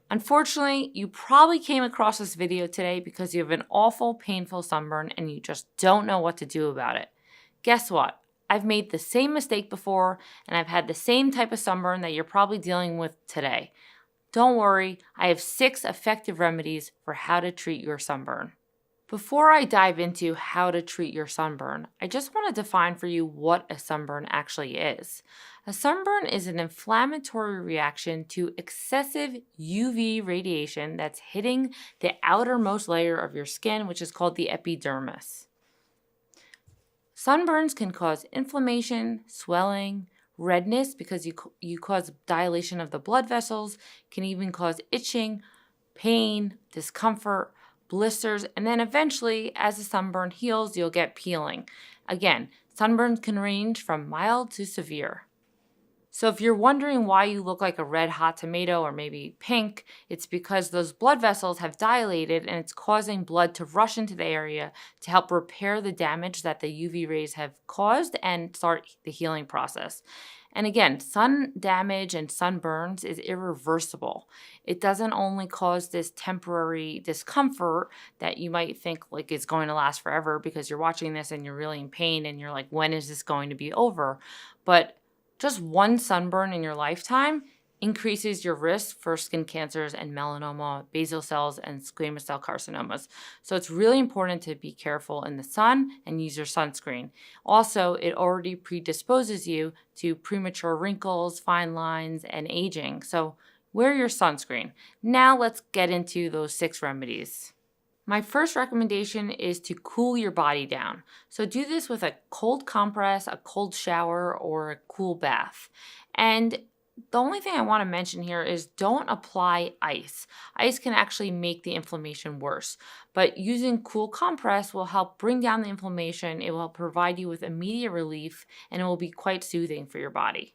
Unfortunately, you probably came across this video today because you have an awful, painful sunburn and you just don't know what to do about it. Guess what? I've made the same mistake before and I've had the same type of sunburn that you're probably dealing with today. Don't worry, I have 6 effective remedies for how to treat your sunburn. Before I dive into how to treat your sunburn, I just want to define for you what a sunburn actually is. A sunburn is an inflammatory reaction to excessive UV radiation that's hitting the outermost layer of your skin, which is called the epidermis. Sunburns can cause inflammation, swelling, redness because you cause dilation of the blood vessels, can even cause itching, pain, discomfort, blisters, and then eventually, as the sunburn heals, you'll get peeling. Again, sunburns can range from mild to severe. So if you're wondering why you look like a red hot tomato or maybe pink, it's because those blood vessels have dilated and it's causing blood to rush into the area to help repair the damage that the UV rays have caused and start the healing process. And again, sun damage and sunburns is irreversible. It doesn't only cause this temporary discomfort that you might think like is going to last forever because you're watching this and you're really in pain and you're like, when is this going to be over? But just one sunburn in your lifetime increases your risk for skin cancers and melanoma, basal cells, and squamous cell carcinomas. So it's really important to be careful in the sun and use your sunscreen. Also, it already predisposes you to premature wrinkles, fine lines, and aging. So wear your sunscreen. Now let's get into those 6 remedies. My first recommendation is to cool your body down. So do this with a cold compress, a cold shower, or a cool bath. And the only thing I want to mention here is don't apply ice. Ice can actually make the inflammation worse, but using cool compress will help bring down the inflammation. It will provide you with immediate relief and it will be quite soothing for your body.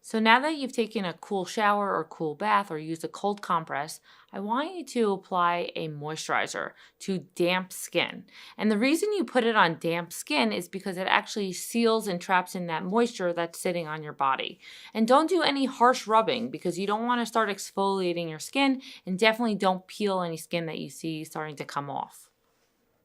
So now that you've taken a cool shower or cool bath or used a cold compress, I want you to apply a moisturizer to damp skin. And the reason you put it on damp skin is because it actually seals and traps in that moisture that's sitting on your body. And don't do any harsh rubbing because you don't want to start exfoliating your skin, and definitely don't peel any skin that you see starting to come off.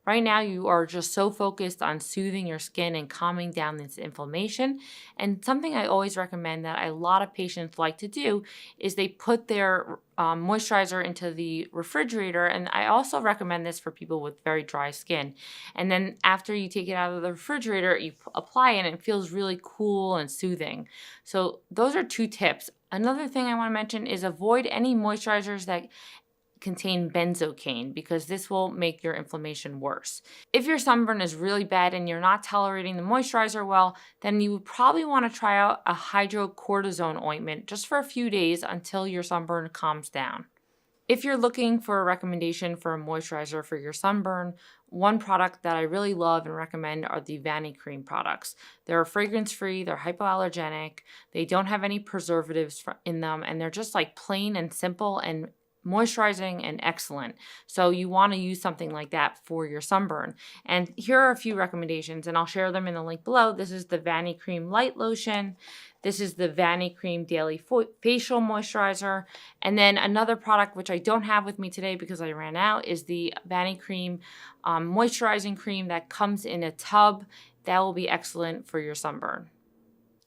Right now, you are just so focused on soothing your skin and calming down this inflammation. And something I always recommend that a lot of patients like to do is they put their moisturizer into the refrigerator. And I also recommend this for people with very dry skin. And then after you take it out of the refrigerator, you apply it and it feels really cool and soothing. So those are 2 tips. Another thing I want to mention is avoid any moisturizers that contain benzocaine because this will make your inflammation worse. If your sunburn is really bad and you're not tolerating the moisturizer well, then you would probably want to try out a hydrocortisone ointment just for a few days until your sunburn calms down. If you're looking for a recommendation for a moisturizer for your sunburn, one product that I really love and recommend are the Vanicream products. They're fragrance-free, they're hypoallergenic, they don't have any preservatives in them, and they're just like plain and simple and moisturizing and excellent. So you want to use something like that for your sunburn. And here are a few recommendations, and I'll share them in the link below. This is the Vanicream Light Lotion. This is the Vanicream Daily Facial Moisturizer. And then another product, which I don't have with me today because I ran out, is the Vanicream Moisturizing Cream that comes in a tub. That will be excellent for your sunburn.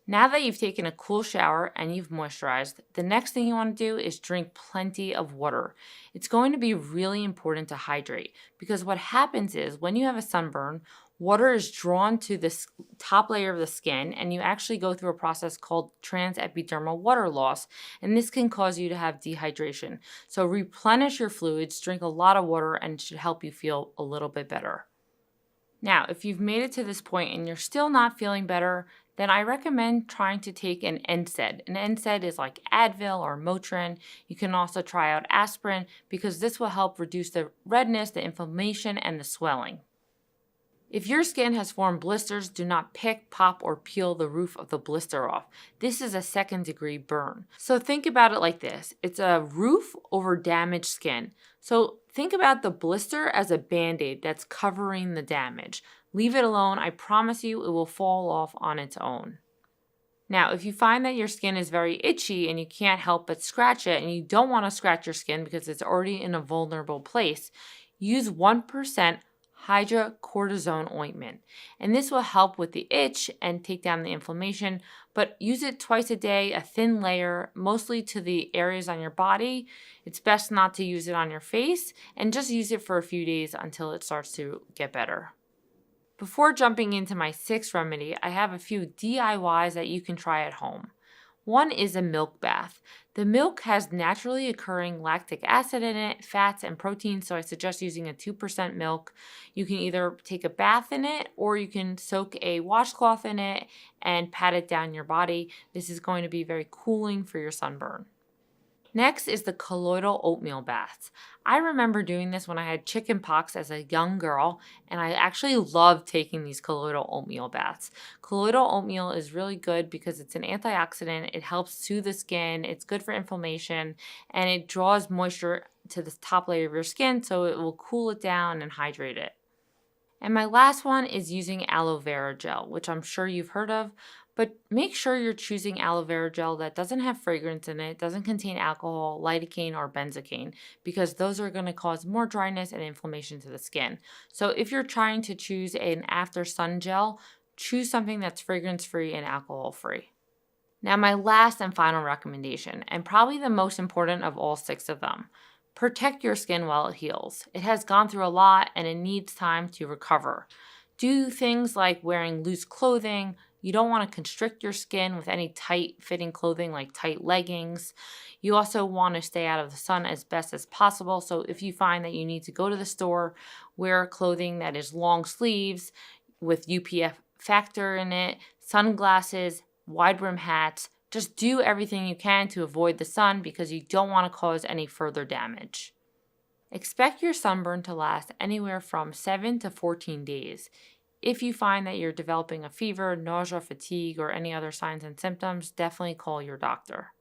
Now that you've taken a cool shower and you've moisturized, the next thing you want to do is drink plenty of water. It's going to be really important to hydrate because what happens is when you have a sunburn, water is drawn to the top layer of the skin and you actually go through a process called transepidermal water loss, and this can cause you to have dehydration. So replenish your fluids, drink a lot of water, and it should help you feel a little bit better. Now, if you've made it to this point and you're still not feeling better, then I recommend trying to take an NSAID. An NSAID is like Advil or Motrin. You can also try out aspirin because this will help reduce the redness, the inflammation, and the swelling. If your skin has formed blisters, do not pick, pop, or peel the roof of the blister off. This is a 2nd-degree burn. So think about it like this. It's a roof over damaged skin. So think about the blister as a Band-Aid that's covering the damage. Leave it alone. I promise you it will fall off on its own. Now, if you find that your skin is very itchy and you can't help but scratch it, and you don't want to scratch your skin because it's already in a vulnerable place, use 1% hydrocortisone ointment. And this will help with the itch and take down the inflammation, but use it twice a day, a thin layer, mostly to the areas on your body. It's best not to use it on your face, and just use it for a few days until it starts to get better. Before jumping into my sixth remedy, I have a few DIYs that you can try at home. One is a milk bath. The milk has naturally occurring lactic acid in it, fats, and proteins, so I suggest using a 2% milk. You can either take a bath in it or you can soak a washcloth in it and pat it down your body. This is going to be very cooling for your sunburn. Next is the colloidal oatmeal baths. I remember doing this when I had chicken pox as a young girl, and I actually loved taking these colloidal oatmeal baths. Colloidal oatmeal is really good because it's an antioxidant, it helps soothe the skin, it's good for inflammation, and it draws moisture to the top layer of your skin so it will cool it down and hydrate it. And my last one is using aloe vera gel, which I'm sure you've heard of, but make sure you're choosing aloe vera gel that doesn't have fragrance in it, doesn't contain alcohol, lidocaine, or benzocaine, because those are going to cause more dryness and inflammation to the skin. So if you're trying to choose an after sun gel, choose something that's fragrance-free and alcohol-free. Now, my last and final recommendation, and probably the most important of all 6 of them. Protect your skin while it heals. It has gone through a lot and it needs time to recover. Do things like wearing loose clothing. You don't want to constrict your skin with any tight fitting clothing like tight leggings. You also want to stay out of the sun as best as possible. So if you find that you need to go to the store, wear clothing that is long sleeves with UPF factor in it, sunglasses, wide brim hats. Just do everything you can to avoid the sun because you don't want to cause any further damage. Expect your sunburn to last anywhere from 7 to 14 days. If you find that you're developing a fever, nausea, fatigue, or any other signs and symptoms, definitely call your doctor.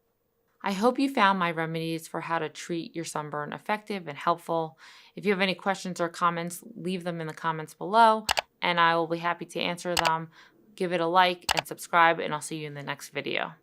I hope you found my remedies for how to treat your sunburn effective and helpful. If you have any questions or comments, leave them in the comments below, and I will be happy to answer them. Give it a like and subscribe, and I'll see you in the next video.